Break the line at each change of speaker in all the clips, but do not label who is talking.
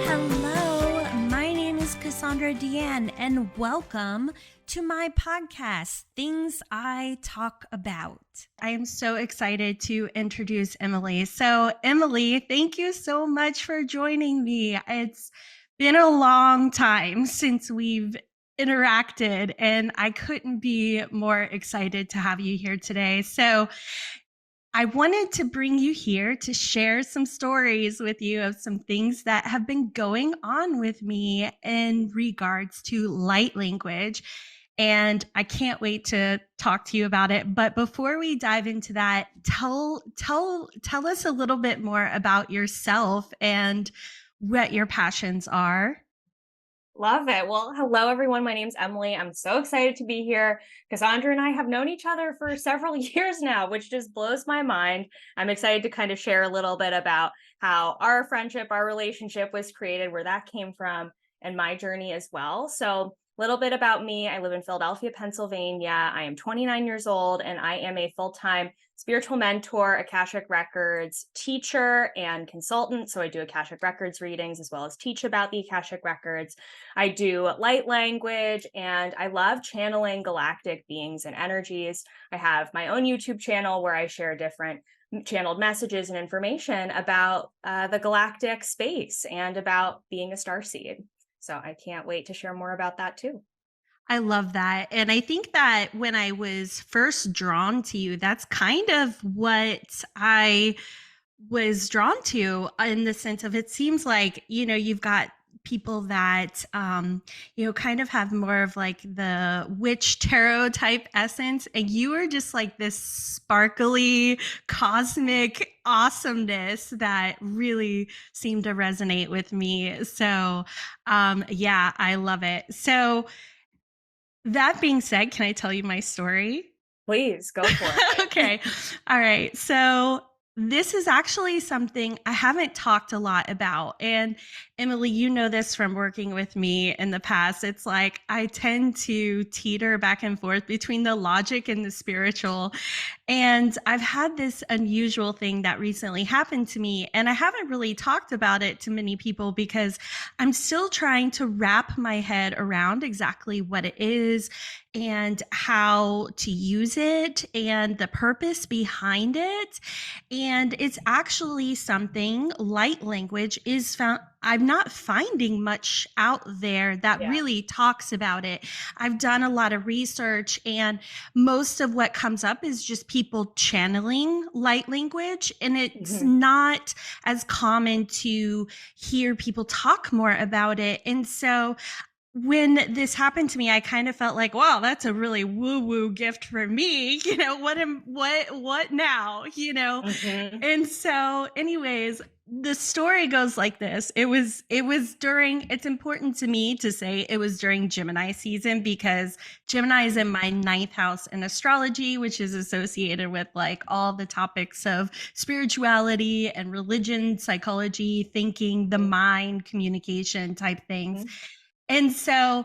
Hello, my name is Cassandra DeAnn, and welcome to my podcast, Things I Talk About. I am so excited to introduce Emily. So, Emily, thank you so much for joining me. It's been a long time since we've interacted, and I couldn't be more excited to have you here today. So, I wanted to bring you here to share some stories with you of some things that have been going on with me in regards to light language. And I can't wait to talk to you about it. But before we dive into that, tell us a little bit more about yourself and what your passions are.
Love it. Well, hello, everyone. My name's Emily. I'm so excited to be here. Cassandra and I have known each other for several years now, which just blows my mind. I'm excited to kind of share a little bit about how our friendship, our relationship was created, where that came from, and my journey as well. So, a little bit about me. I live in Philadelphia, Pennsylvania. I am 29 years old, and I am a full-time spiritual mentor, Akashic Records teacher, and consultant. So I do Akashic Records readings as well as teach about the Akashic Records. I do light language, and I love channeling galactic beings and energies. I have my own YouTube channel where I share different channeled messages and information about the galactic space and about being a starseed. So I can't wait to share more about that too.
I love that. And I think that when I was first drawn to you, that's kind of what I was drawn to, in the sense of, it seems like, you've got people that, kind of have more of like the witch tarot type essence. And you are just like this sparkly cosmic awesomeness that really seemed to resonate with me. So, yeah, I love it. So, that being said, can I tell you my story?
Please go for it.
Okay. All right. So this is actually something I haven't talked a lot about. And Emily, you know this from working with me in the past. It's like I tend to teeter back and forth between the logic and the spiritual. And I've had this unusual thing that recently happened to me. And I haven't really talked about it to many people because I'm still trying to wrap my head around exactly what it is and how to use it and the purpose behind it. And it's actually something, light language is found. I'm not finding much out there that really talks about it. I've done a lot of research, and most of what comes up is just people channeling light language. And it's not as common to hear people talk more about it. And so when this happened to me, I kind of felt like, wow, that's a really woo-woo gift for me. What now? And so anyways, the story goes like this. It was during, it's important to me to say it was during Gemini season, because Gemini is in my 9th house in astrology, which is associated with like all the topics of spirituality and religion, psychology, thinking, the mind, communication type things. And so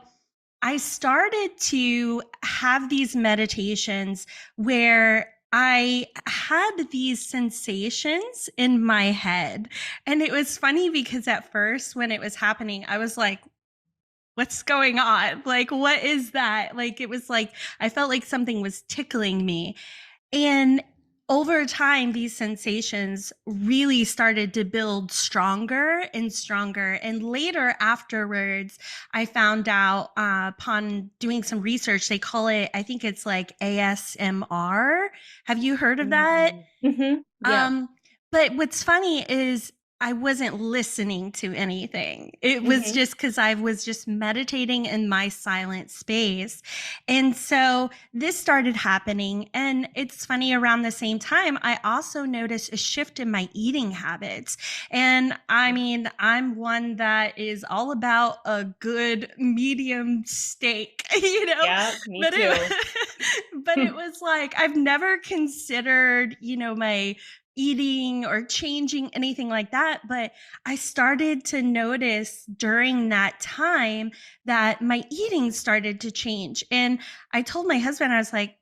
I started to have these meditations where I had these sensations in my head. And it was funny because at first when it was happening, I was like, what's going on? Like, what is that? Like, it was like, I felt like something was tickling me. And over time, these sensations really started to build stronger and stronger. And later afterwards, I found out upon doing some research, they call it, I think it's like ASMR. Have you heard of that?
Yeah.
But what's funny is I wasn't listening to anything. It was just because I was just meditating in my silent space. And so this started happening. And it's funny, around the same time, I also noticed a shift in my eating habits. And I mean, I'm one that is all about a good medium steak,
Yeah, me
but
too.
but it was like, I've never considered, my eating or changing anything like that, but I started to notice during that time that my eating started to change. And I told my husband, I was like,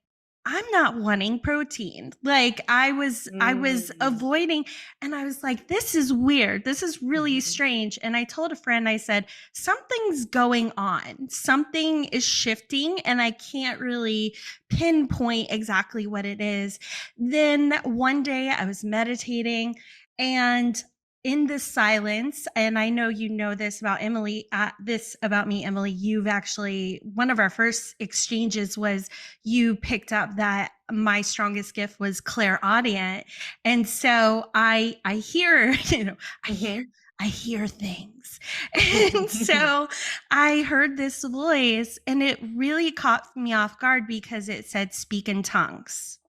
I'm not wanting protein. Like I was
Mm.
avoiding, and I was like, this is weird. This is really
Mhm.
strange. And I told a friend, I said, something's going on. Something is shifting and I can't really pinpoint exactly what it is. Then one day I was meditating, and in the silence, and I know you know this about Emily, this about me, Emily, you've actually, one of our first exchanges was you picked up that my strongest gift was clairaudient. And so I hear,
Mhm.
I hear things. And so I heard this voice, and it really caught me off guard because it said speak in tongues.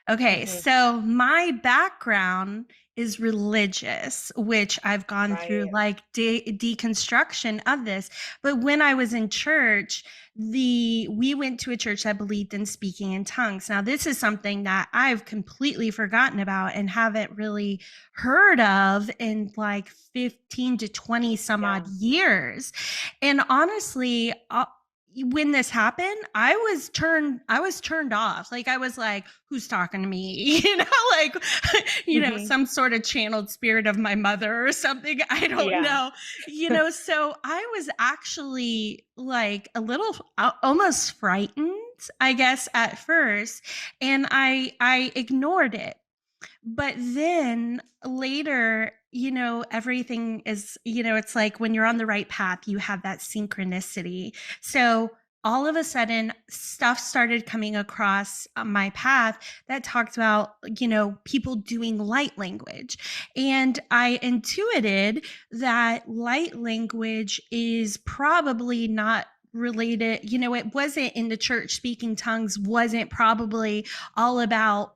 Okay,
Mhm.
so my background is religious, which I've gone through
Right.
like deconstruction of this. But when I was in church, the we went to a church that believed in speaking in tongues. Now, this is something that I've completely forgotten about and haven't really heard of in like 15 to 20 some odd
Yeah.
years. And honestly, when this happened, I was turned off. Like I was like, who's talking to me? Like,
Mhm.
some sort of channeled spirit of my mother or something. I don't
Yeah.
know. So I was actually like a little almost frightened, I guess, at first. And I ignored it. But then later, everything is, it's like when you're on the right path, you have that synchronicity. So all of a sudden, stuff started coming across my path that talked about, people doing light language. And I intuited that light language is probably not related. It wasn't in the church, speaking tongues wasn't probably all about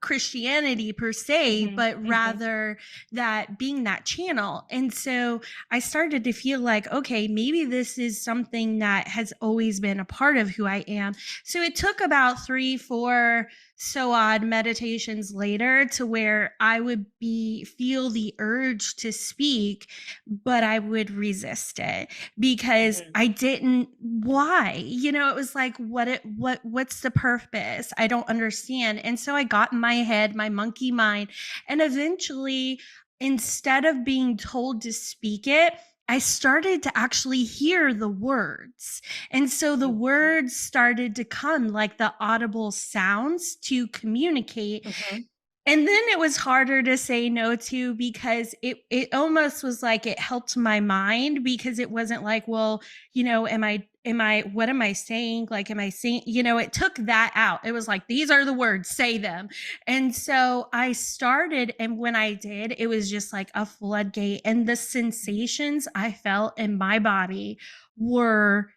Christianity per se,
Mhm.
but
Mhm.
rather that being that channel. And so I started to feel like, okay, maybe this is something that has always been a part of who I am. So it took about 3, 4 so odd meditations later to where I would feel the urge to speak, but I would resist it because
Mhm.
I didn't why. It was like what's the purpose? I don't understand. And so I got in my head, my monkey mind, and eventually instead of being told to speak it, I started to actually hear the words. And so the
Mhm.
words started to come like the audible sounds to communicate,
Mhm.
and then it was harder to say no to because it almost was like it helped my mind because it wasn't like, well, am I what am I saying? Like, am I saying, it took that out. It was like, these are the words, say them. And so I started, and when I did, it was just like a floodgate. And the sensations I felt in my body were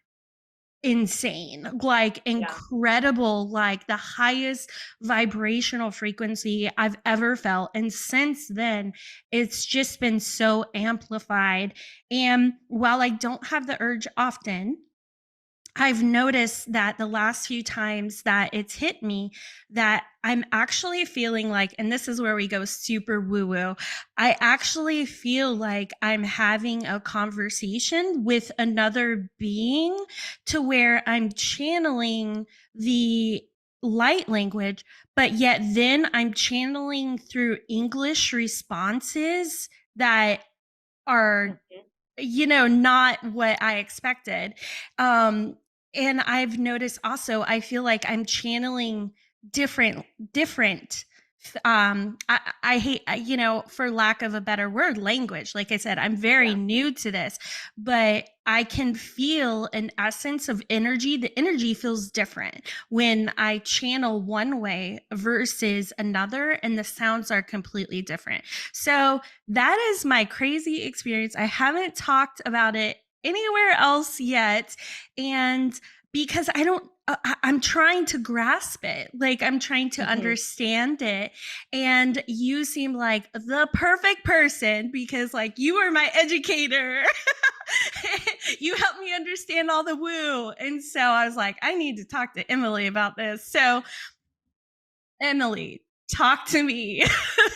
insane, like
Yeah.
incredible, like the highest vibrational frequency I've ever felt. And since then, it's just been so amplified. And while I don't have the urge often, I've noticed that the last few times that it's hit me, that I'm actually feeling like, and this is where we go super woo woo, I actually feel like I'm having a conversation with another being to where I'm channeling the light language, but yet then I'm channeling through English responses that are
Mhm.
not what I expected. Um, and I've noticed also, I feel like I'm channeling different. I hate, for lack of a better word, language. Like I said, I'm very
Yeah.
new to this, but I can feel an essence of energy. The energy feels different when I channel one way versus another, and the sounds are completely different. So that is my crazy experience. I haven't talked about it anywhere else yet. And because I don't, I'm trying to grasp it. Like I'm trying to
Mhm.
understand it. And you seem like the perfect person because, like, you are my educator. You helped me understand all the woo. And so I was like, I need to talk to Emily about this. So, Emily, talk to me.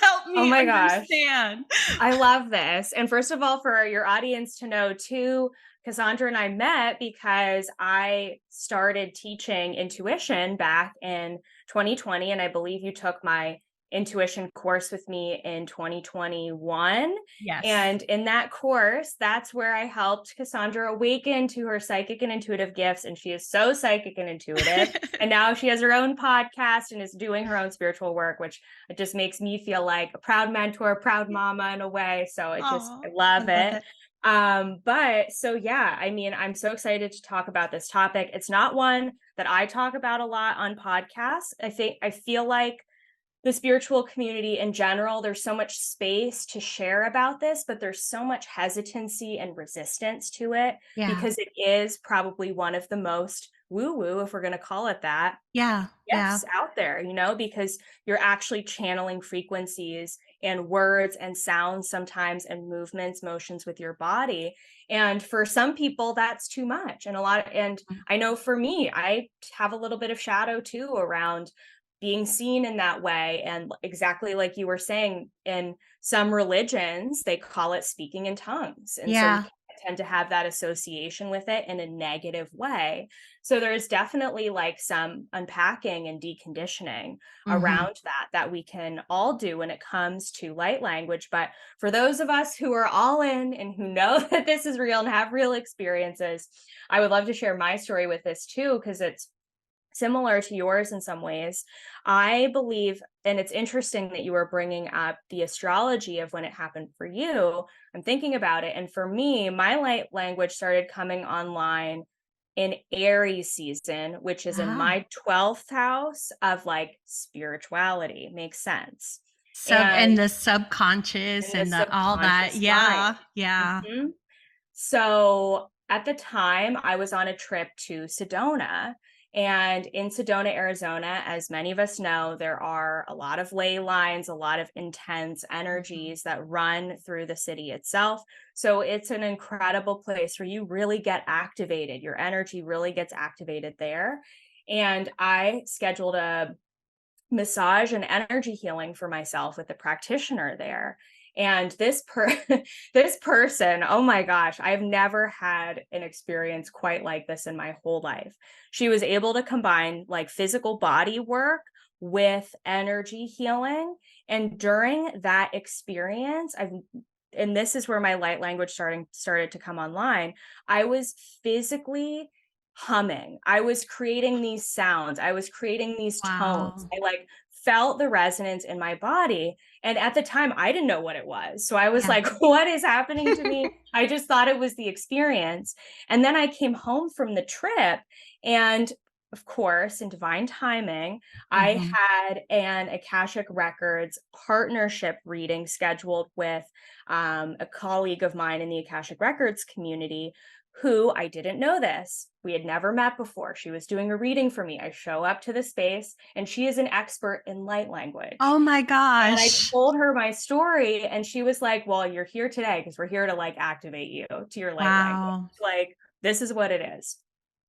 Help
Oh
me
my gosh.
understand.
I love this. And first of all, for your audience to know too, Cassandra and I met because I started teaching intuition back in 2020. And I believe you took my intuition course with me in 2021.
Yes.
And in that course, that's where I helped Cassandra awaken to her psychic and intuitive gifts. And she is so psychic and intuitive. And now she has her own podcast and is doing her own spiritual work, which it just makes me feel like a proud mentor, proud mama in a way. So I
Oh, I
love
love
it.
it.
But so yeah, I mean, I'm so excited to talk about this topic. It's not one that I talk about a lot on podcasts. I feel like the spiritual community in general, there's so much space to share about this, but there's so much hesitancy and resistance to it
Yeah.
because it is probably one of the most woo woo, if we're going to call it that,
Yeah. Yeah.
gifts out there, because you're actually channeling frequencies and words and sounds sometimes and movements, motions with your body. And for some people, that's too much. And I know for me, I have a little bit of shadow too around being seen in that way. And exactly like you were saying, in some religions, they call it speaking in tongues. And so we
Yeah.
tend to have that association with it in a negative way. So there's definitely like some unpacking and deconditioning
Hmm.
around that we can all do when it comes to light language. But for those of us who are all in and who know that this is real and have real experiences, I would love to share my story with this too, because it's similar to yours in some ways. I believe, and it's interesting that you were bringing up the astrology of when it happened for you. I'm thinking about it. And for me, my light language started coming online in Aries season, which is in
Ah.
my 12th house of like spirituality. Makes sense.
And
And
the subconscious
in the
and the all that.
subconscious mind.
Yeah. Yeah.
Mhm. So at the time, I was on a trip to Sedona. And in Sedona, Arizona, as many of us know, there are a lot of ley lines, a lot of intense
Mhm.
energies that run through the city itself. So it's an incredible place where you really get activated. Your energy really gets activated there. And I scheduled a massage and energy healing for myself with a practitioner there. And this person, oh my gosh, I've never had an experience quite like this in my whole life. She was able to combine like physical body work with energy healing. And during that experience, and this is where my light language started to come online. I was physically humming. I was creating these sounds. I was creating these tones.
Wow.
I like felt the resonance in my body. And at the time, I didn't know what it was. So I was
Yeah.
like, what is happening to me? I just thought it was the experience. And then I came home from the trip. And of course, in divine timing, I
Hmm.
had an Akashic Records partnership reading scheduled with a colleague of mine in the Akashic Records community who I didn't know this. We had never met before. She was doing a reading for me. I show up to the space and she is an expert in light language.
Oh my
And I
gosh.
told her my story and she was like, well, you're here today because we're here to like activate you to your light language.
Wow.
Like, this is what it is.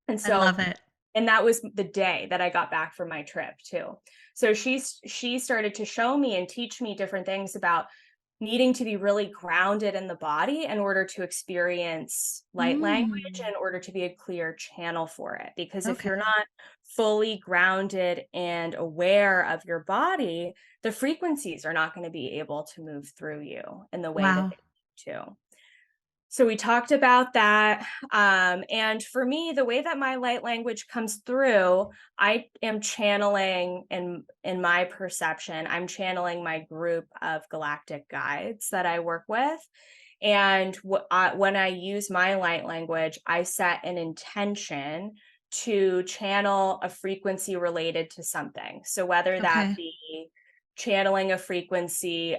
And
I love
so,
it.
and that was the day that I got back from my trip too. So she started to show me and teach me different things about needing to be really grounded in the body in order to experience light language,
Mm.
in order to be a clear channel for it. Because if you're
Okay.
not fully grounded and aware of your body, the frequencies are not going to be able to move through you in the way that
Wow.
they need to. So we talked about that. And for me, the way that my light language comes through, I am channeling in my perception, I'm channeling my group of galactic guides that I work with. And when I use my light language, I set an intention to channel a frequency related to something. So whether that
Okay.
be channeling a frequency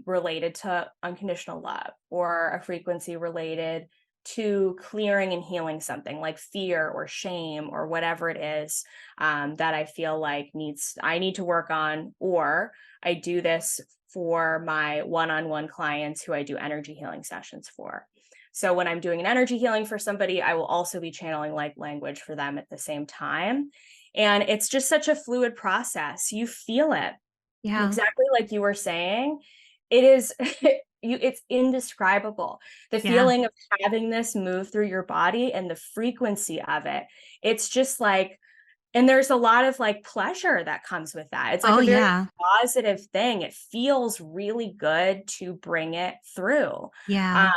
related to unconditional love, or a frequency related to clearing and healing something like fear or shame or whatever it is that I feel like I need to work on, or I do this for my one-on-one clients who I do energy healing sessions for. So when I'm doing an energy healing for somebody, I will also be channeling light language for them at the same time. And it's just such a fluid process. You feel it.
Yeah.
exactly like you were saying, it is it's indescribable. The
Yeah.
feeling of having this move through your body and the frequency of it. It's just like, and there's a lot of like pleasure that comes with that. It's like
Oh,
a very
yeah.
positive thing. It feels really good to bring it through.
Yeah.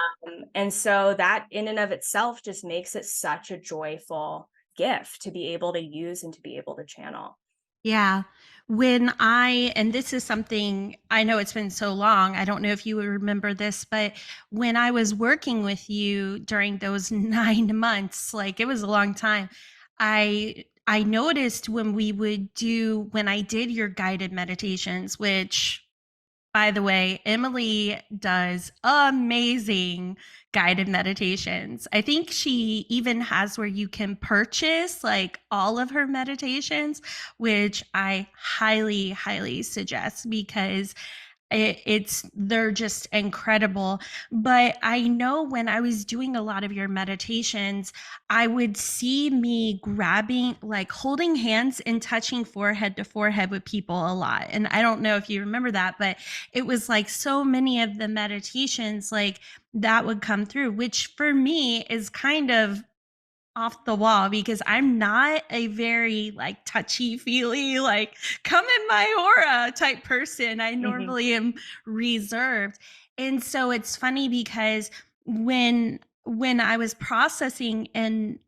And so that in and of itself just makes it such a joyful gift to be able to use and to be able to channel.
Yeah. And this is something I know it's been so long. I don't know if you would remember this, but when I was working with you during those 9 months, like it was a long time, I noticed when I did your guided meditations, which by the way, Emily does amazing guided meditations. I think she even has where you can purchase like all of her meditations, which I highly, highly suggest because they're just incredible. But I know when I was doing a lot of your meditations, I would see me grabbing, like holding hands and touching forehead to forehead with people a lot. And I don't know if you remember that, but it was like so many of the meditations like that would come through, which for me is kind of off the wall because I'm not a very like touchy feely, like come in my aura type person. I
Mhm.
normally am reserved. And so it's funny because when I was processing and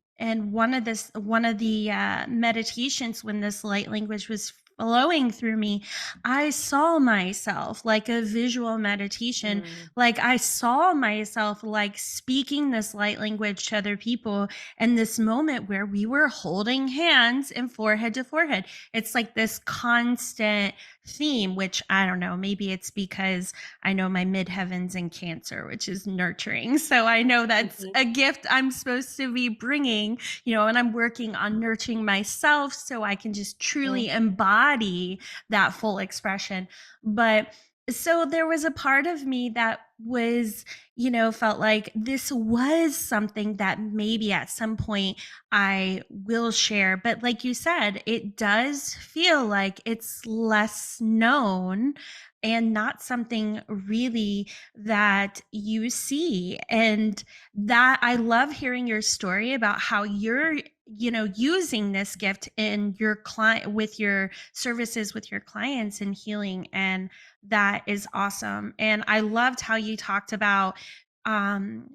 one of the meditations when this light language was flowing through me, I saw myself like a visual meditation,
Mm.
like I saw myself like speaking this light language to other people, and this moment where we were holding hands and forehead to forehead. It's like this constant theme, which I don't know, maybe it's because I know my midheavens in Cancer, which is nurturing. So I know that's
Mhm.
a gift I'm supposed to be bringing, and I'm working on nurturing myself so I can just
Mm.
truly embody that full expression. But so there was a part of me that was, felt like this was something that maybe at some point I will share. But like you said, it does feel like it's less known and not something really that you see. And that I love hearing your story about how you're using this gift in your client with your services with your clients and healing, and that is awesome. And I loved how you talked about um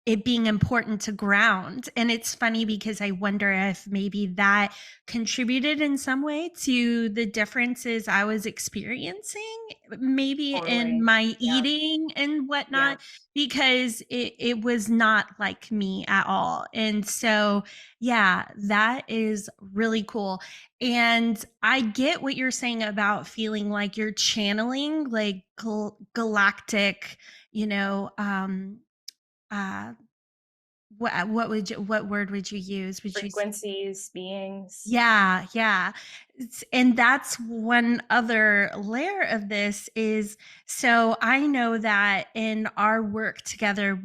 it being important to ground. And it's funny because I wonder if maybe that contributed in some way to the differences I was experiencing, maybe in
Totally.
my
Yeah.
eating and
Yeah.
whatnot, because it was not like me at all. And so, yeah, that is really cool. And I get what you're saying about feeling like you're channeling like galactic, you know, uh what word would you use? Would you
Frequencies, beings.
Yeah, yeah. And that's one other layer of this is, so I know that in our work together,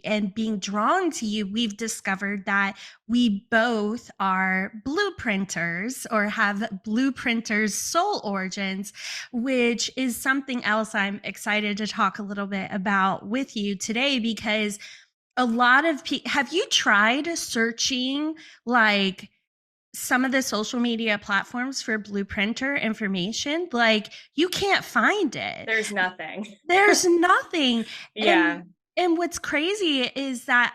and being drawn to you, we've discovered that we both are blueprinters or have blueprinters soul origins, which is something else I'm excited to talk a little bit about with you today because a lot of people, have you tried searching like some of the social media platforms for blueprinter information? Like you can't find it.
There's nothing.
There's nothing.
Yeah.
And what's crazy is that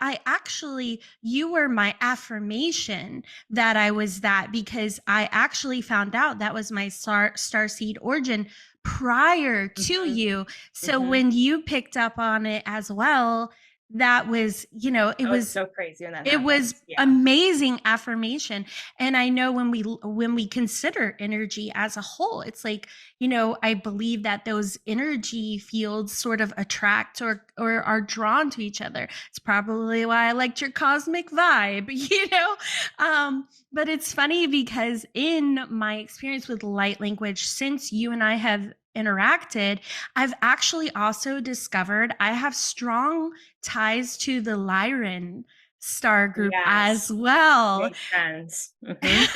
you were my affirmation that I was that, because I actually found out that was my starseed origin prior to
Mhm.
you. So
Mhm.
when you picked up on it as well, that was, it
Oh, it's
was
so crazy when that
it was
happens. Yeah.
amazing affirmation. And I know when we consider energy as a whole, it's like, I believe that those energy fields sort of attract or are drawn to each other. It's probably why I liked your cosmic vibe, but it's funny because in my experience with light language, since you and I have interacted, I've actually also discovered I have strong ties to the Lyran star group as
Yes.
well.
Makes sense. Mhm.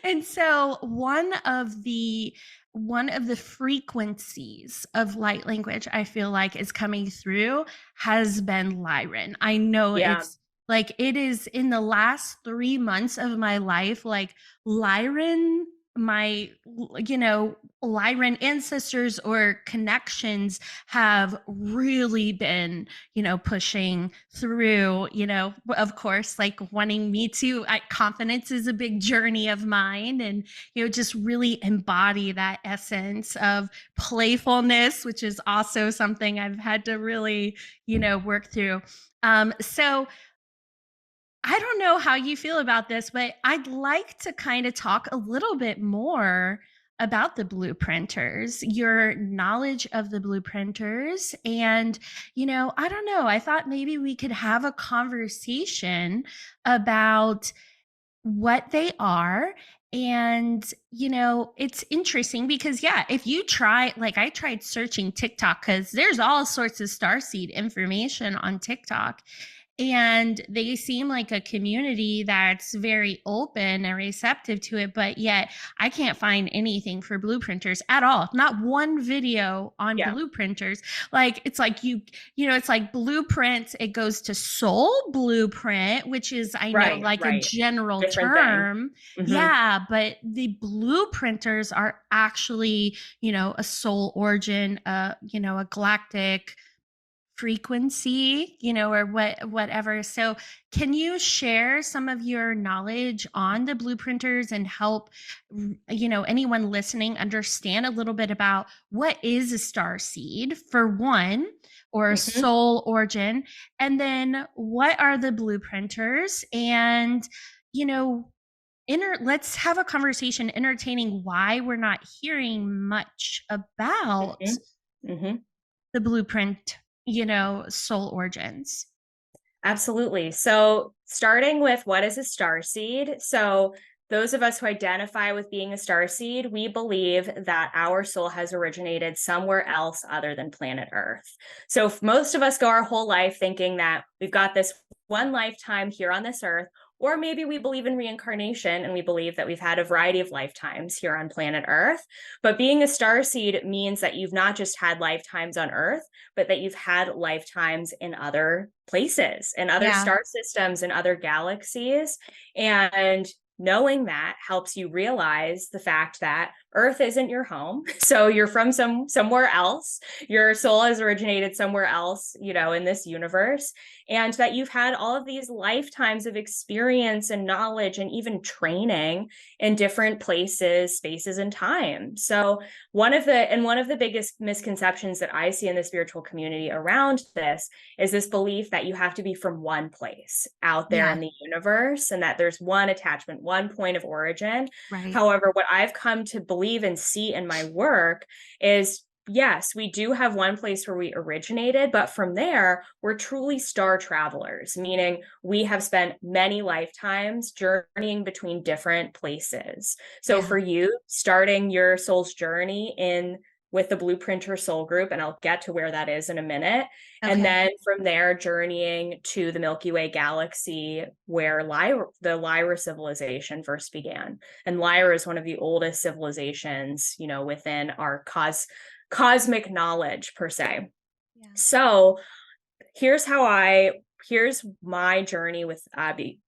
And so one of the one of the frequencies of light language I feel like is coming through has been Lyran. I know
Yeah.
it's like it is in the last 3 months of my life, like Lyran, my, Lyran ancestors or connections have really been, pushing through, of course, like wanting me to, confidence is a big journey of mine. And just really embody that essence of playfulness, which is also something I've had to really, work through. So I don't know how you feel about this, but I'd like to kind of talk a little bit more about the blueprinters, your knowledge of the blueprinters. And, I don't know, I thought maybe we could have a conversation about what they are. And, it's interesting because, yeah, if you try, like I tried searching TikTok because there's all sorts of Starseed information on TikTok. And they seem like a community that's very open and receptive to it. But yet, I can't find anything for blueprinters at all. Not one video on
Yeah.
blueprinters. Like, it's like it's like blueprint, it goes to soul blueprint, which is, I know,
Right.
like a
Right.
general
Different thing.
term.
Hmm.
Yeah, but the blueprinters are actually, a soul origin, a galactic frequency, or whatever. So, can you share some of your knowledge on the blueprinters and help, anyone listening understand a little bit about what is a star seed for one, or a
Hmm.
soul origin, and then what are the blueprinters, and you know let's have a conversation entertaining why we're not hearing much about
Hmm. Hmm.
the blueprint, soul origins.
Absolutely. So, starting with what is a star seed? So, those of us who identify with being a star seed, we believe that our soul has originated somewhere else other than planet Earth. So, if most of us go our whole life thinking that we've got this one lifetime here on this earth, or maybe we believe in reincarnation and we believe that we've had a variety of lifetimes here on planet Earth. But being a star seed means that you've not just had lifetimes on Earth, but that you've had lifetimes in other places, in other
Yeah.
star systems, and other galaxies. And knowing that helps you realize the fact that Earth isn't your home. So you're from somewhere else. Your soul has originated somewhere else, in this universe, and that you've had all of these lifetimes of experience and knowledge and even training in different places, spaces, and time. So one of the biggest misconceptions that I see in the spiritual community around this is this belief that you have to be from one place out there
Yeah.
in the universe and that there's one attachment, one point of origin.
Right.
However, what I've come to believe and see in my work is, yes, we do have one place where we originated, but from there, we're truly star travelers, meaning we have spent many lifetimes journeying between different places. So
Yeah.
for you, starting your soul's journey in with the Blueprinter Soul Group, and I'll get to where that is in a minute. And
Okay.
then from there, journeying to the Milky Way galaxy, where the Lyra civilization first began. And Lyra is one of the oldest civilizations, within our cosmic knowledge per se.
Yeah.
So here's here's my journey with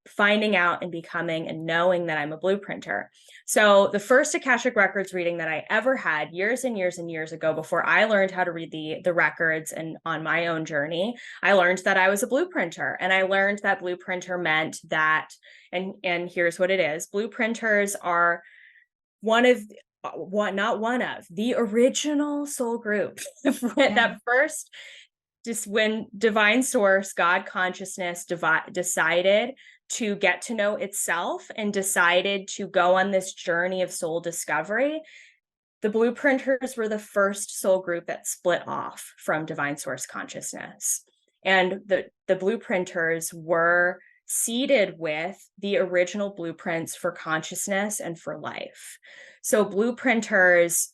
finding out and becoming and knowing that I'm a blueprinter. So the first Akashic records reading that I ever had years and years and years ago, before I learned how to read the records and on my own journey, I learned that I was a blueprinter. And I learned that blueprinter meant that, and here's what it is. Blueprinters are not one of the original soul group
Yeah.
that first, just when divine source, God consciousness decided to get to know itself and decided to go on this journey of soul discovery. The blueprinters were the first soul group that split off from divine source consciousness. And the blueprinters were seeded with the original blueprints for consciousness and for life. So blueprinters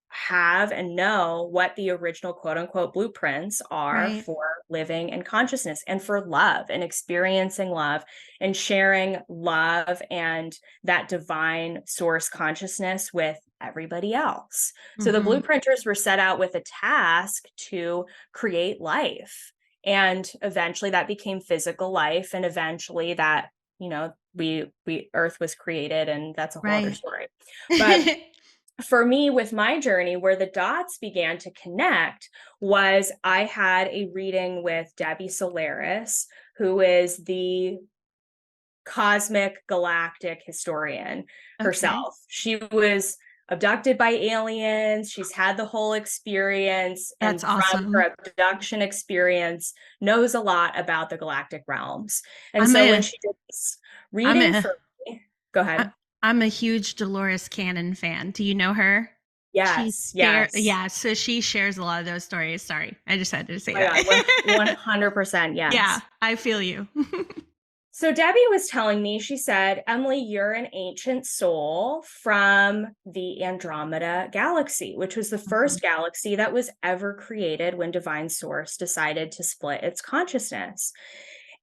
have and know what the original quote unquote blueprints are
Right.
for living in consciousness and for love and experiencing love and sharing love and that divine source consciousness with everybody else. So the
Mm-hmm.
blueprinters were set out with a task to create life. And eventually that became physical life. And eventually that, we Earth was created, and that's a whole other
Right.
story. But for me, with my journey, where the dots began to connect was I had a reading with Debbie Solaris, who is the cosmic galactic historian
Okay.
herself. She was abducted by aliens. She's had the whole experience,
That's
and from
awesome.
her abduction experience, knows a lot about the galactic realms. And
I'm
so when
a
she did this
I'm
reading
a
for me, go
I,
ahead.
I'm a huge Dolores Cannon fan. Do you know her?
Yes, yes.
Yeah, so she shares a lot of those stories. Sorry, I just had to say
Oh my God,
that.
100%
Yeah,
yes.
I feel you.
So Debbie was telling me, she said, Emily, you're an ancient soul from the Andromeda galaxy, which was the
Mhm.
first galaxy that was ever created when Divine Source decided to split its consciousness.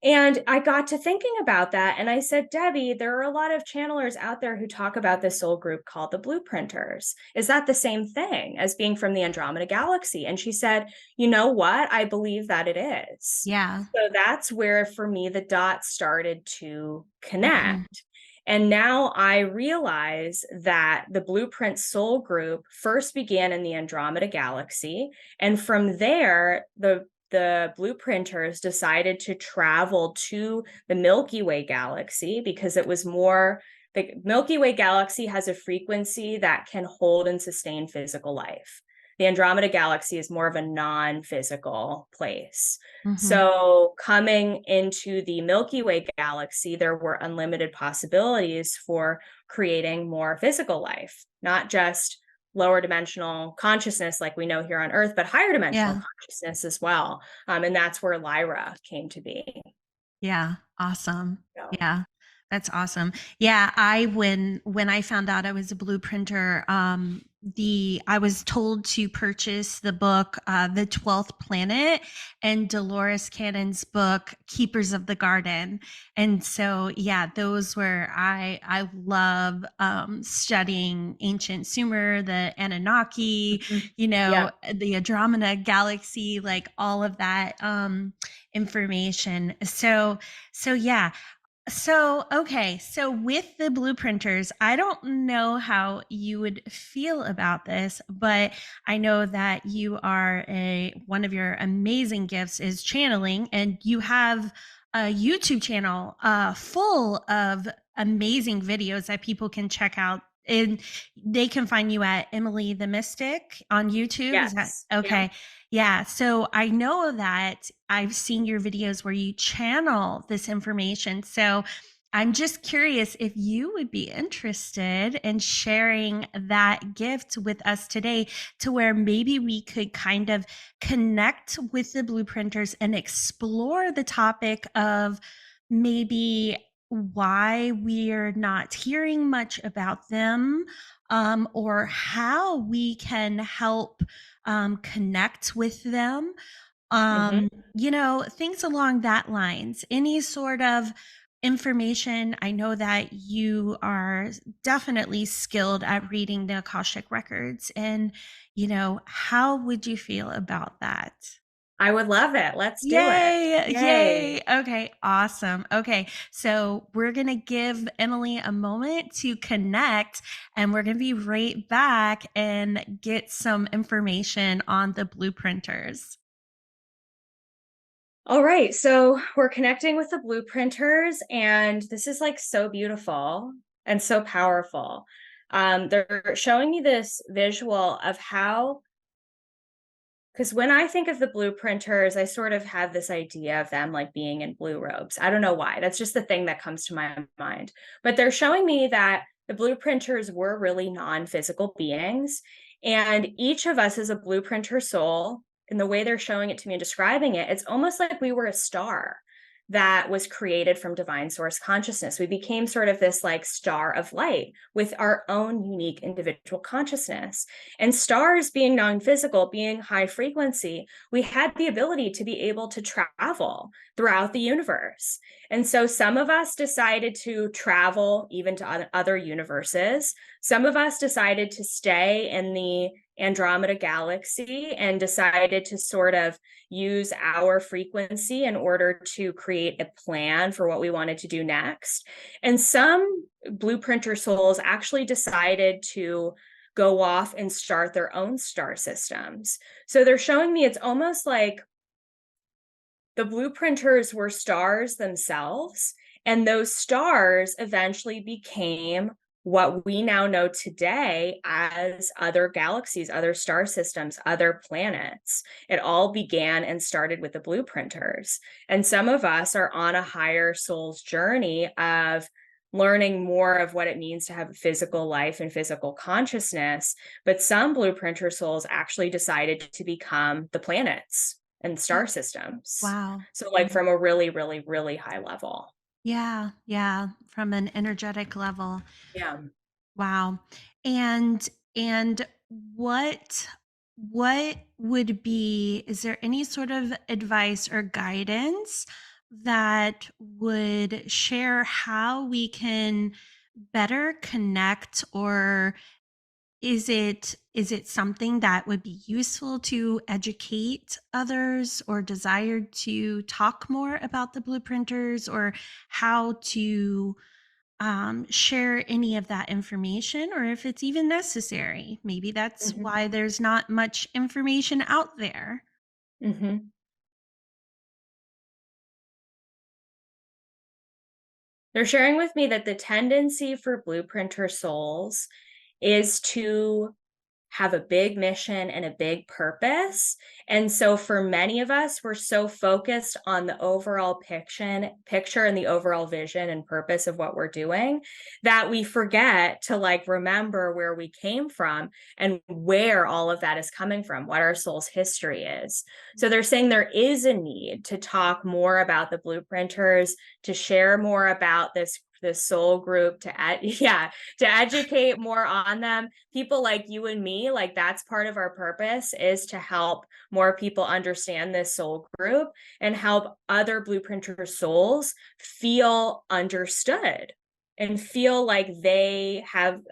And I got to thinking about that. And I said, Debbie, there are a lot of channelers out there who talk about this soul group called the Blueprinters. Is that the same thing as being from the Andromeda galaxy? And she said, you know what? I believe that it is.
Yeah.
So that's where, for me, the dots started to
Mhm.
connect. And now I realize that the Blueprint Soul Group first began in the Andromeda galaxy. And from there, the blueprinters decided to travel to the Milky Way galaxy because it was more, the Milky Way galaxy has a frequency that can hold and sustain physical life. The Andromeda galaxy is more of a non-physical place.
Mhm.
So coming into the Milky Way galaxy, there were unlimited possibilities for creating more physical life, not just lower dimensional consciousness like we know here on Earth, but higher dimensional
Yeah.
consciousness as well. And that's where Lyra came to be.
Yeah, awesome.
So,
Yeah, that's awesome. Yeah, when I found out I was a blueprinter, the I was told to purchase the book, The 12th Planet, and Dolores Cannon's book, Keepers of the Garden. And so, yeah, those were I love studying ancient Sumer, the Anunnaki,
yeah.
the Andromeda galaxy, like all of that. Information. So yeah. So okay, so with the blueprinters, I don't know how you would feel about this, but I know that you are a one of your amazing gifts is channeling, and you have a YouTube channel full of amazing videos that people can check out, and they can find you at Emily the Mystic on YouTube. Is that
Yes. Yeah.
okay? Yeah, so I know that I've seen your videos where you channel this information. So I'm just curious if you would be interested in sharing that gift with us today, to where maybe we could kind of connect with the blueprinters and explore the topic of maybe why we're not hearing much about them, or how we can help connect with them,
Hmm.
things along that lines. Any sort of information. I know that you are definitely skilled at reading the Akashic records, and how would you feel about that?
I would love it. Let's do it.
Yay,
Yay.
yay. Okay, awesome. Okay, so we're going to give Emily a moment to connect, and we're going to be right back and get some information on the blueprinters.
All right. So we're connecting with the blueprinters, and this is like so beautiful and so powerful. They're showing me this visual of how, because when I think of the blueprinters, I sort of have this idea of them like being in blue robes. I don't know why. That's just the thing that comes to my mind. But they're showing me that the blueprinters were really non-physical beings. And each of us is a blueprinter soul. And the way they're showing it to me and describing it, it's almost like we were a star that was created from divine source consciousness. We became sort of this like star of light with our own unique individual consciousness. And stars being non-physical, being high frequency, we had the ability to be able to travel throughout the universe. And so some of us decided to travel even to other universes. Some of us decided to stay in the Andromeda galaxy and decided to sort of use our frequency in order to create a plan for what we wanted to do next. And some blueprinter souls actually decided to go off and start their own star systems. So they're showing me it's almost like the blueprinters were stars themselves, and those stars eventually became what we now know today as other galaxies, other star systems, other planets. It all began and started with the blueprinters. And some of us are on a higher soul's journey of learning more of what it means to have a physical life and physical consciousness. But some blueprinter souls actually decided to become the planets and star systems.
Wow.
So, like, from a really, really, really high level.
Yeah, yeah, from an energetic level.
Yeah.
Wow. And and what what would be, is there any sort of advice or guidance that would share how we can better connect, or is it something that would be useful to educate others or desired to talk more about the blueprinters, or how to share any of that information, or if it's even necessary? Maybe that's
Mm-hmm.
why there's not much information out there.
Mm-hmm. They're sharing with me that the tendency for blueprinter souls is to have a big mission and a big purpose. And so for many of us, we're so focused on the overall picture and the overall vision and purpose of what we're doing that we forget to like remember where we came from and where all of that is coming from, what our soul's history is. So they're saying there is a need to talk more about the blueprinters, to share more about this soul group, to educate more on them. People like you and me, like that's part of our purpose, is to help more people understand this soul group and help other blueprinter souls feel understood and feel like they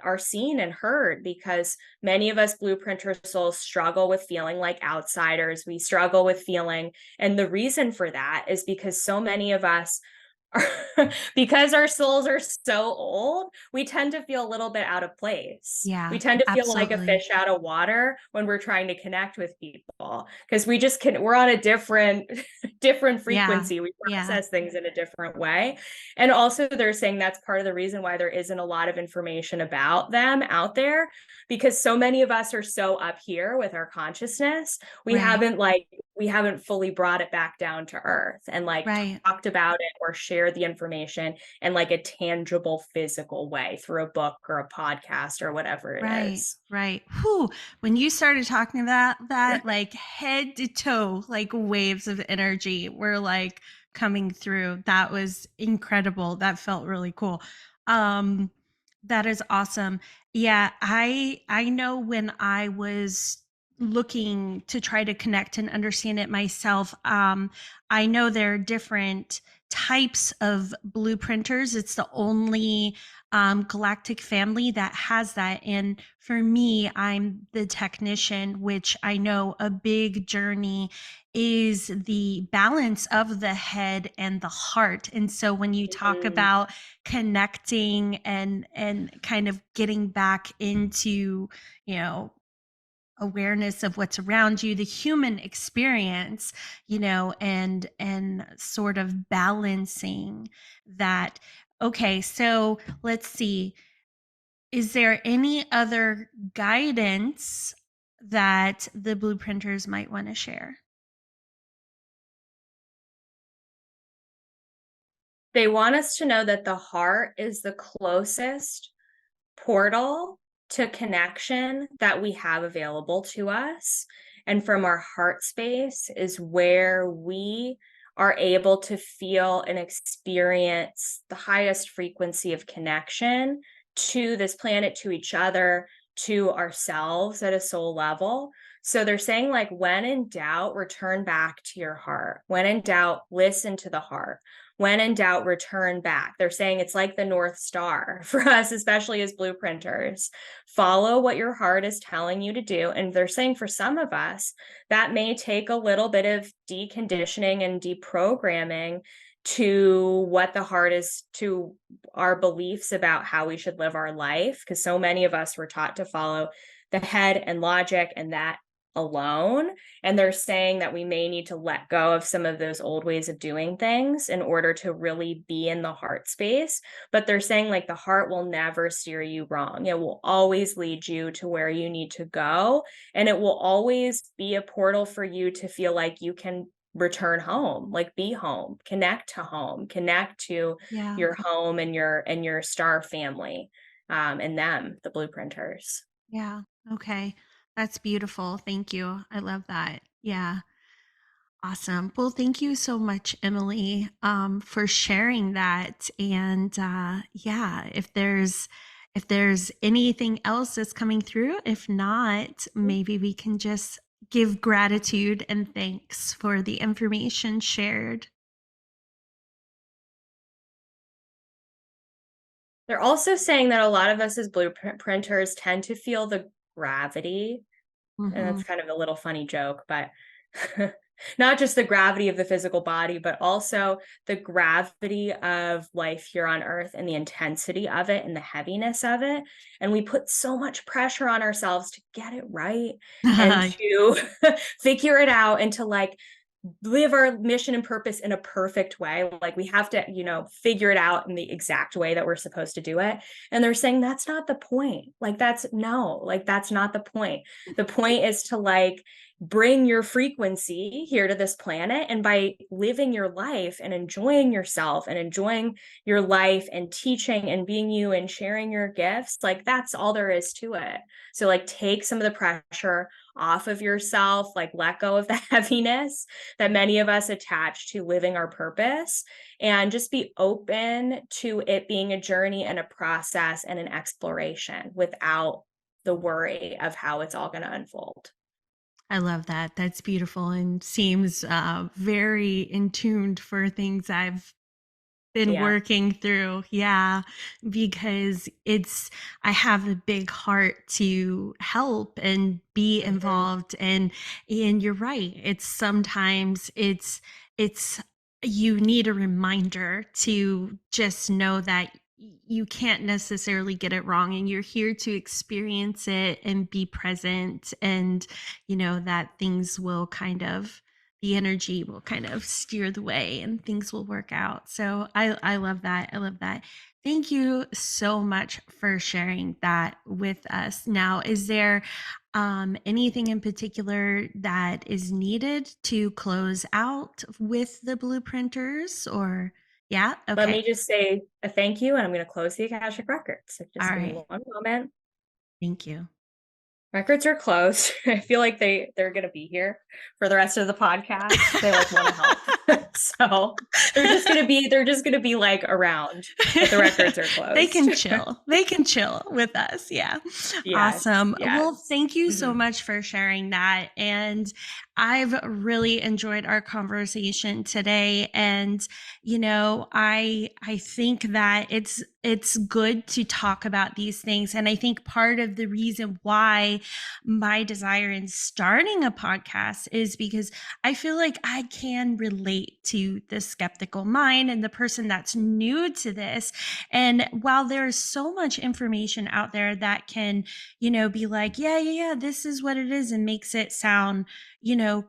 are seen and heard, because many of us blueprinter souls struggle with feeling like outsiders. We struggle with feeling, and the reason for that is because so many of us because our souls are so old, we tend to feel a little bit out of place. We
Yeah,
tend to feel like a
absolutely.
fish out of water when we're trying to connect with people, because we're on a different different
Yeah.
frequency. We
Yeah.
process things in a different way. And also they're saying that's part of the reason why there isn't a lot of information about them out there, because so many of us are so up here with our consciousness.
Right.
We haven't fully brought it back down to earth and like
Right.
talked about it or shared the information in like a tangible physical way through a book or a podcast or whatever it
Right,
is.
right. Whew. When you started talking about that, like head to toe, like waves of energy were like coming through. That was incredible. That felt really cool. Um, that is awesome. Yeah, I know when I was looking to try to connect and understand it myself, I know there are different types of blueprinters. It's the only galactic family that has that. And for me, I'm the technician, which I know a big journey is the balance of the head and the heart. And so when you talk
Mm,
about connecting and kind of getting back into, you know, awareness of what's around you, the human experience, and sort of balancing that. Okay, so let's see, is there any other guidance that the blueprinters might want to share?
they want us to know that the heart is the closest portal to connection that we have available to us. And from our heart space is where we are able to feel and experience the highest frequency of connection to this planet, to each other, to ourselves at a soul level. So they're saying, like, when in doubt, return back to your heart. When in doubt, listen to the heart. When in doubt, return back. They're saying it's like the North Star for us, especially as blueprinters. Follow what your heart is telling you to do. And they're saying for some of us, that may take a little bit of deconditioning and deprogramming to what the heart is, to our beliefs about how we should live our life. Because so many of us were taught to follow the head and logic and that alone. And they're saying that we may need to let go of some of those old ways of doing things in order to really be in the heart space. But they're saying, like, the heart will never steer you wrong. It will always lead you to where you need to go. And it will always be a portal for you to feel like you can return home, like be home, connect to home, connect to
Yeah.
your home and your star family, and them, the blueprinters.
Yeah. Okay. That's beautiful. Thank you. I love that. Yeah. Awesome. Well, thank you so much, Emily, for sharing that. And yeah, if there's anything else that's coming through, if not, maybe we can just give gratitude and thanks for the information shared.
They're also saying that a lot of us as blueprinters tend to feel the gravity. And
Hmm.
that's kind of a little funny joke, but not just the gravity of the physical body, but also the gravity of life here on earth and the intensity of it and the heaviness of it. And we put so much pressure on ourselves to get it right and to figure it out and to, like, live our mission and purpose in a perfect way. Like, we have to, figure it out in the exact way that we're supposed to do it. And they're saying that's not the point. Like, that's no, like, that's not the point. The point is to, like, bring your frequency here to this planet. And by living your life and enjoying yourself and enjoying your life and teaching and being you and sharing your gifts, like, that's all there is to it. So, like, take some of the pressure off of yourself, like, let go of the heaviness that many of us attach to living our purpose, and just be open to it being a journey and a process and an exploration without the worry of how it's all going to unfold.
I love that. That's beautiful and seems very in tuned for things I've been
Yeah.
working through. Yeah, because I have a big heart to help and be
Mhm.
involved, and you're right. It's you need a reminder to just know that you can't necessarily get it wrong, and you're here to experience it and be present, and that things will kind of the energy will kind of steer the way and things will work out. So I love that. I love that. Thank you so much for sharing that with us. Now, is there anything in particular that is needed to close out with the blueprinters or yeah?
Let
Okay.
me just say a thank you, and I'm going to close the Akashic records. So
All
just give me
right.
one moment.
Thank you.
Records are closed. I feel like they're gonna be here for the rest of the podcast. They, like, wanna help. So they're just gonna be, like, around, but the records are
They
closed.
can chill. They can chill with us. Yeah.
Yes,
Awesome. Well,
yes.
thank you so
Mhm.
much for sharing that. And I've really enjoyed our conversation today. And, I think that it's good to talk about these things. And I think part of the reason why my desire in starting a podcast is because I feel like I can relate to the skeptical mind and the person that's new to this. And while there's so much information out there that can, be like, yeah, yeah, yeah, this is what it is, and makes it sound, you know,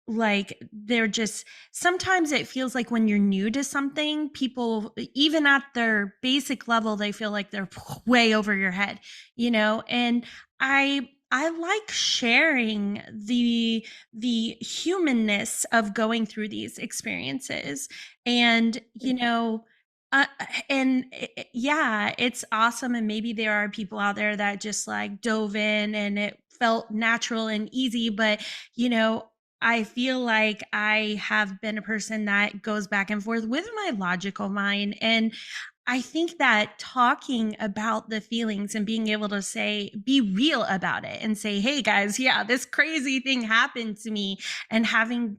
like they're just sometimes it feels like when you're new to something, people, even at their basic level, they feel like they're way over your head, and I like sharing the humanness of going through these experiences. And uh, and yeah, it's awesome. And maybe there are people out there that just like dove in and it felt natural and easy. But, you know, I feel like I have been a person that goes back and forth with my logical mind. And I think that talking about the feelings and being able to say, be real about it and say, hey guys, yeah, this crazy thing happened to me, and having,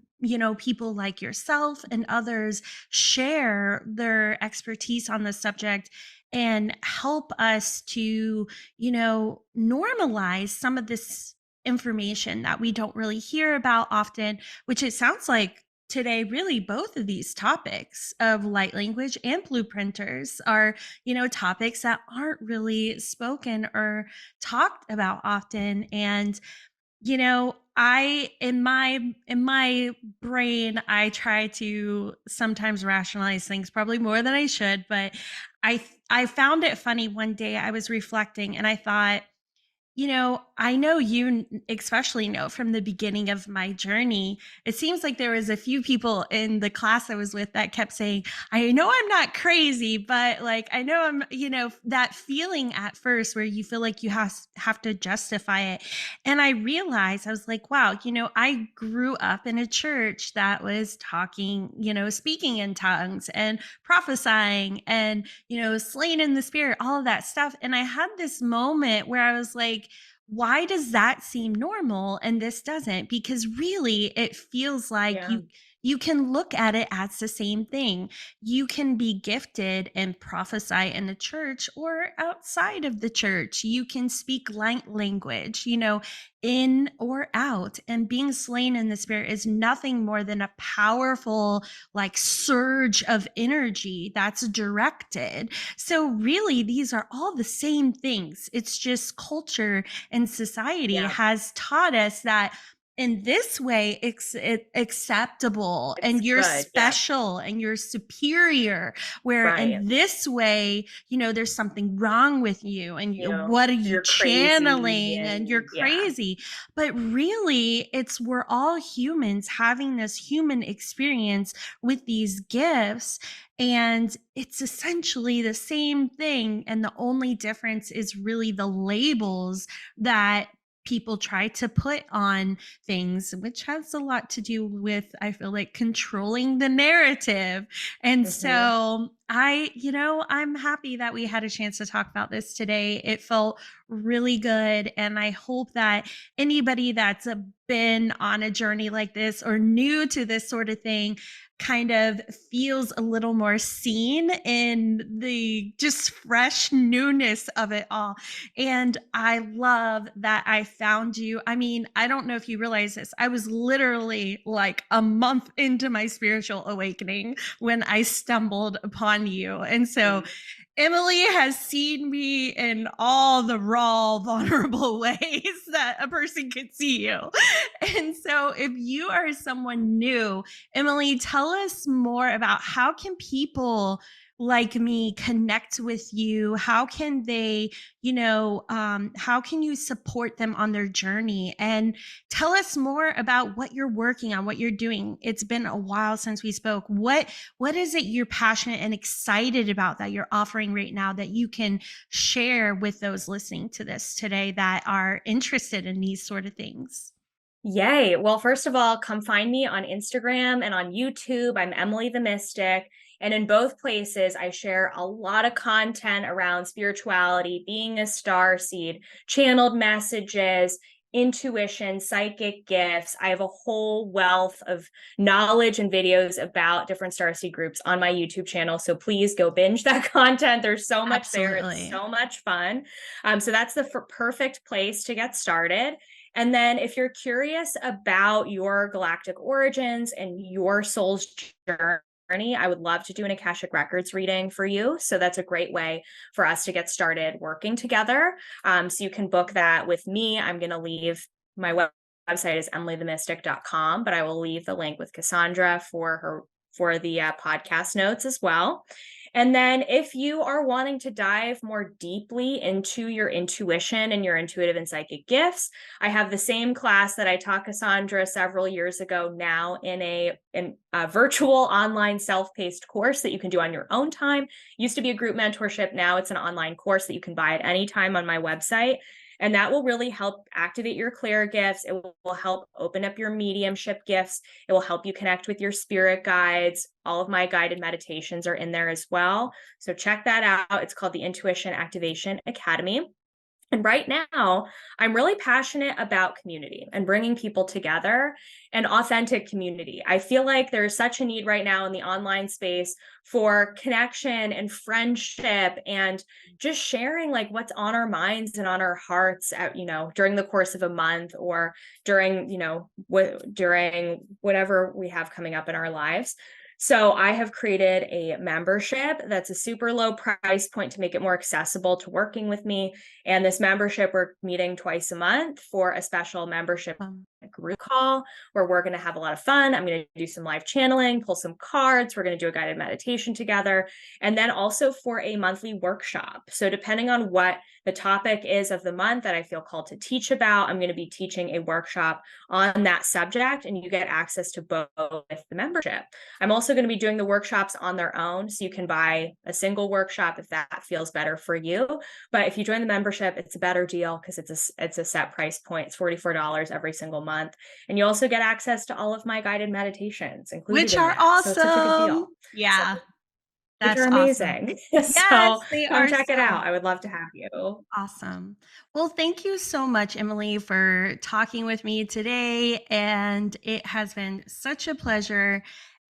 people like yourself and others share their expertise on the subject and help us to, normalize some of this information that we don't really hear about often, which it sounds like today really both of these topics of light language and blueprinters are, topics that aren't really spoken or talked about often. And I in my brain, I try to sometimes rationalize things probably more than I should, but I found it funny one day. I was reflecting and I thought, I know you especially know from the beginning of my journey, it seems like there was a few people in the class I was with that kept saying, I know I'm not crazy, but like, I know I'm, that feeling at first where you feel like you have to justify it. And I realized, I was like, wow, I grew up in a church that was talking, speaking in tongues and prophesying and, slain in the spirit, all of that stuff. And I had this moment where I was like, why does that seem normal and this doesn't? Because really it feels like
Yeah.
you can look at it as the same thing. You can be gifted and prophesy in the church or outside of the church. You can speak light language, in or out. And being slain in the spirit is nothing more than a powerful, like, surge of energy that's directed. So really, these are all the same things. It's just culture and society
Yeah.
has taught us that in this way it's acceptable
It's
and you're
good. Yeah.
special and you're superior, where
Right.
in this way, there's something wrong with you and what are you
You're crazy
channeling and you're
and yeah.
crazy. But really, it's we're all humans having this human experience with these gifts, and it's essentially the same thing. And the only difference is really the labels that people try to put on things, which has a lot to do with, I feel like, controlling the narrative. And
Mhm.
so I'm happy that we had a chance to talk about this today. It felt really good. And I hope that anybody that's been on a journey like this or new to this sort of thing kind of feels a little more seen in the just fresh newness of it all. And I love that I found you. I mean, I don't know if you realize this. I was literally like a month into my spiritual awakening when I stumbled upon you. And so
Mm.
Emily has seen me in all the raw, vulnerable ways that a person could see you. And so if you are someone new, Emily, tell us more about how can people like me connect with you? How can they, how can you support them on their journey? And tell us more about what you're working on, what you're doing. It's been a while since we spoke. What is it you're passionate and excited about that you're offering right now that you can share with those listening to this today that are interested in these sort of things?
Yay. Well, first of all, come find me on Instagram and on YouTube. I'm Emily the Mystic. And in both places, I share a lot of content around spirituality, being a star seed, channeled messages, intuition, psychic gifts. I have a whole wealth of knowledge and videos about different starseed groups on my YouTube channel. So please go binge that content. There's so much there. It's
Absolutely.
so much fun. So that's the perfect place to get started. And then if you're curious about your galactic origins and your soul's journey, I would love to do an Akashic Records reading for you. So that's a great way for us to get started working together. So you can book that with me. I'm going to leave my website is emilythemystic.com, but I will leave the link with Cassandra for the podcast notes as well. And then if you are wanting to dive more deeply into your intuition and your intuitive and psychic gifts, I have the same class that I taught Cassandra several years ago now in a virtual online self-paced course that you can do on your own time. Used to be a group mentorship. Now it's an online course that you can buy at any time on my website. And that will really help activate your clear gifts. It will help open up your mediumship gifts. It will help you connect with your spirit guides. All of my guided meditations are in there as well. So check that out. It's called the Intuition Activation Academy. And right now, I'm really passionate about community and bringing people together and authentic community. I feel like there's such a need right now in the online space for connection and friendship and just sharing like what's on our minds and on our hearts at, during the course of a month or during, during whatever we have coming up in our lives. So I have created a membership that's a super low price point to make it more accessible to working with me. And this membership, we're meeting twice a month for a special membership group call where we're going to have a lot of fun. I'm going to do some live channeling, pull some cards. We're going to do a guided meditation together. And then also for a monthly workshop. So depending on what the topic is of the month that I feel called to teach about, I'm going to be teaching a workshop on that subject, and you get access to both with the membership. I'm also going to be doing the workshops on their own. So you can buy a single workshop if that feels better for you. But if you join the membership, it's a better deal because it's a set price point. It's $44 every single month. And you also get access to all of my guided meditations included
Which
in
are
that.
awesome.
So it's such a good deal.
Yeah.
So,
That's
which are amazing.
awesome. Yes,
So
they
come
are
check it
so
out. I would love to have you.
awesome. Well, thank you so much, Emily, for talking with me today. And it has been such a pleasure.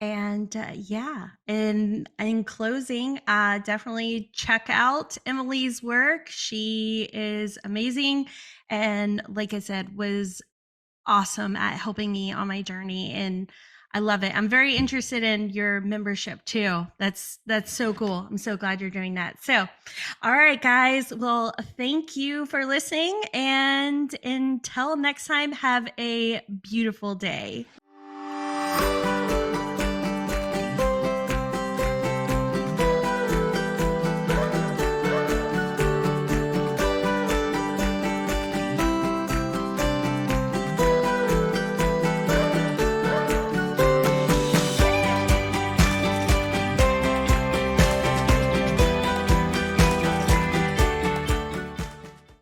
And yeah, in closing, definitely check out Emily's work. She is amazing. And like I said, was awesome at helping me on my journey, and I love it. I'm very interested in your membership too. That's so cool. I'm so glad you're doing that. So, all right, guys. Well, thank you for listening, and until next time, have a beautiful day.